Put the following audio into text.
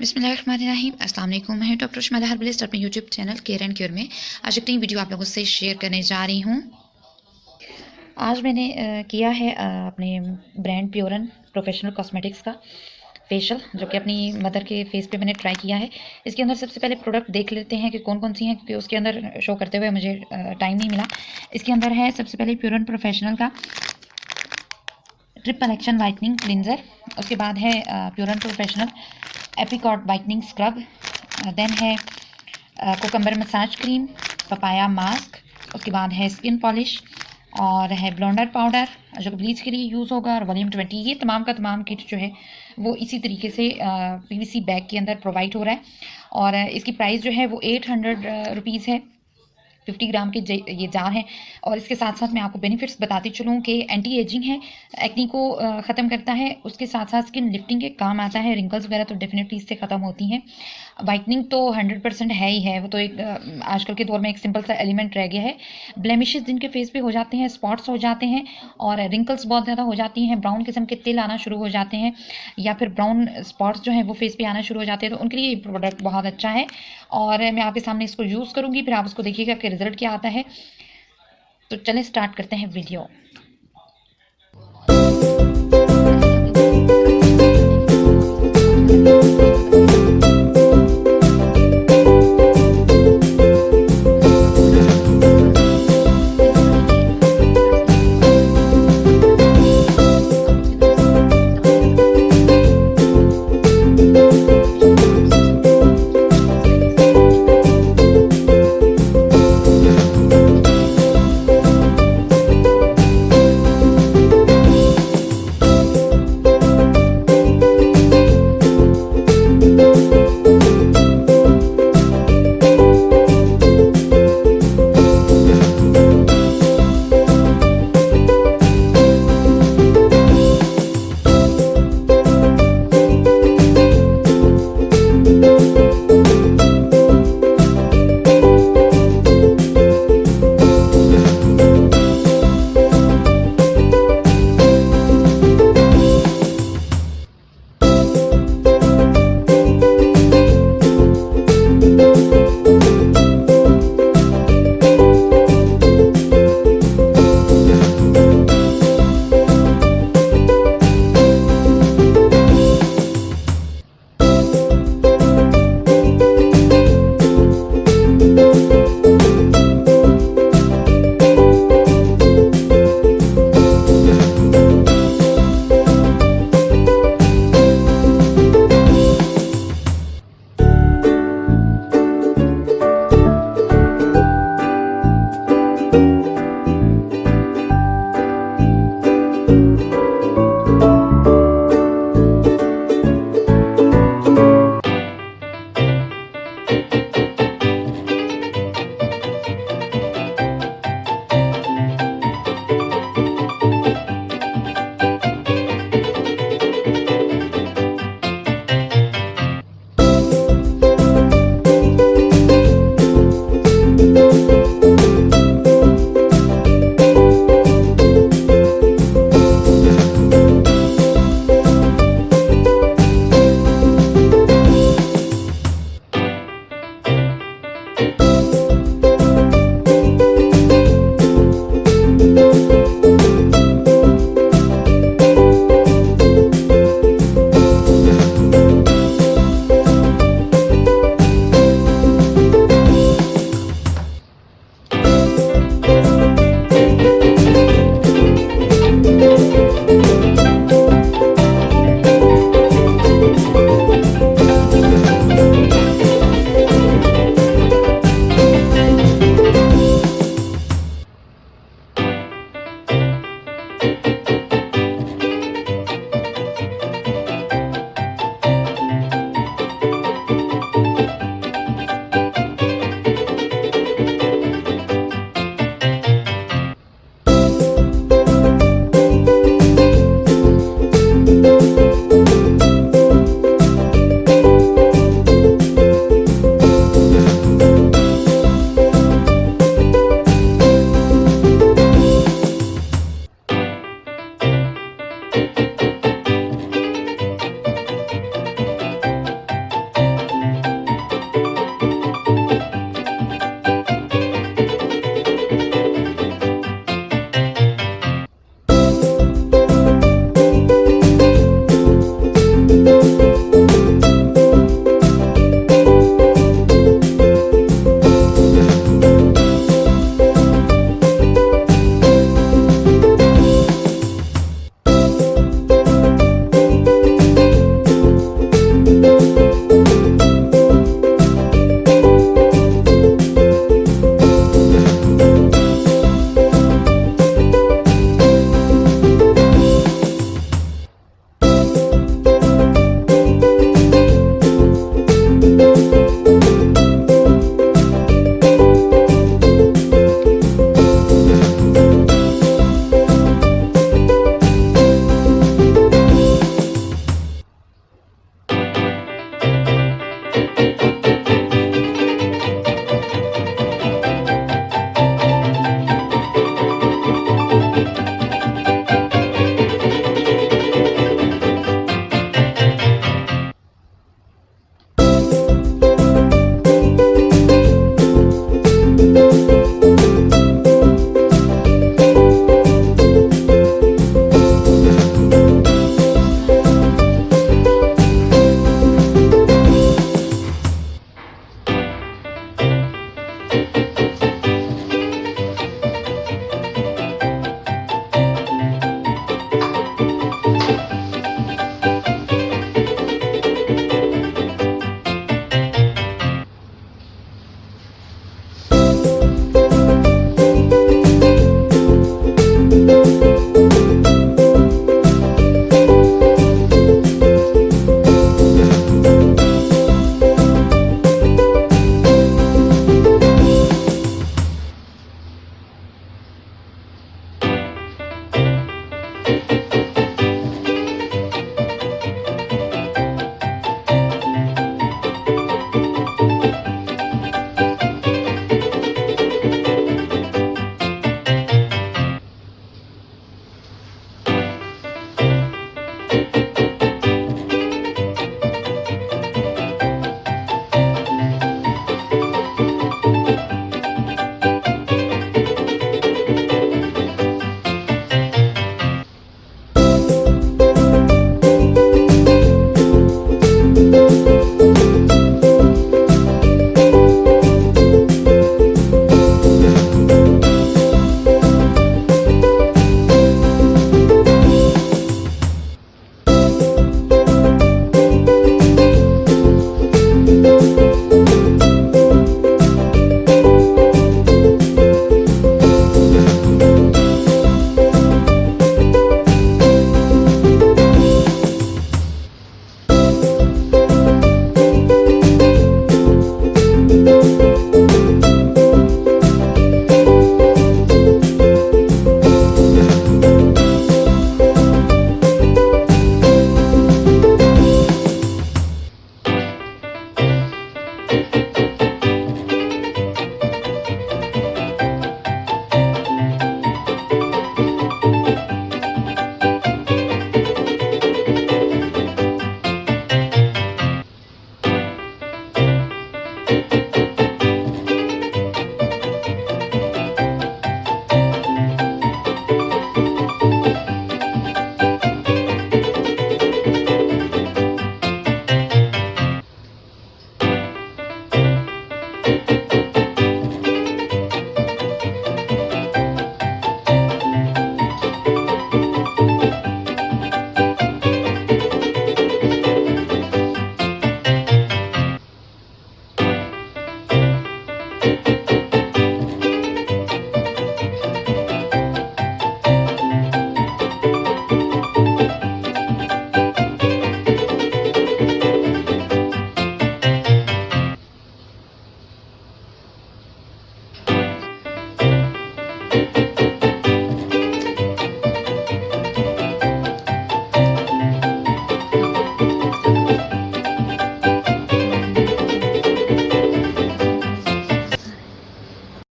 बिस्मिल्लाहिर्रहमानिर्रहीम। अस्सलाम वालेकुम। मैं डॉक्टर शुमादा हर्बलिस्ट अपने YouTube channel care and cure में आज एक नई वीडियो आप लोगों से शेयर करने जा रही हूँ। आज मैंने किया है अपने ब्रांड प्योरन प्रोफेशनल कॉस्मेटिक्स का फेशियल, जो कि अपनी मदर के फेस पे मैंने ट्राई किया है। इसके अंदर सबसे पहले प्रोडक्ट देख लेते हैं कि कौन कौन सी हैं, क्योंकि उसके अंदर शो करते हुए मुझे टाइम नहीं मिला। इसके अंदर है सबसे पहले प्योरन प्रोफेशनल का ट्रिपल एक्शन वाइटनिंग क्लिनजर। उसके बाद है प्योरन प्रोफेशनल एपिकॉट वाइटनिंग स्क्रब। देन है cucumber massage cream, papaya mask. उसके बाद है स्किन पॉलिश और है ब्लॉन्डर पाउडर जो ब्लीच के लिए यूज़ होगा, और वॉल्यूम 20। ये तमाम का तमाम किट जो है वो इसी तरीके से पीवीसी बैग के अंदर प्रोवाइड हो रहा है। और इसकी प्राइस जो है वो 800 रुपीज़ है। 50 ग्राम के ये जार हैं। और इसके साथ साथ मैं आपको बेनिफिट्स बताती चलूँ कि एंटी एजिंग है, एक्नी को ख़त्म करता है, उसके साथ साथ स्किन लिफ्टिंग के काम आता है। रिंकल्स वगैरह तो डेफिनेटली इससे ख़त्म होती हैं। वाइटनिंग तो 100% है ही है, वो तो एक आजकल के दौर में एक सिंपल सा एलिमेंट रह गया है। ब्लेमिशेस जिनके फेस पे हो जाते हैं, स्पॉट्स हो जाते हैं और रिंकल्स बहुत ज़्यादा हो जाती हैं, ब्राउन किस्म के तिल आना शुरू हो जाते हैं, या फिर ब्राउन स्पॉट्स जो हैं वो फेस पे आना शुरू हो जाते हैं, तो उनके लिए ये प्रोडक्ट बहुत अच्छा है। और मैं आपके सामने इसको यूज़ करूँगी, फिर आप उसको देखिएगा कि रिजल्ट क्या आता है। तो चलें स्टार्ट करते हैं वीडियो।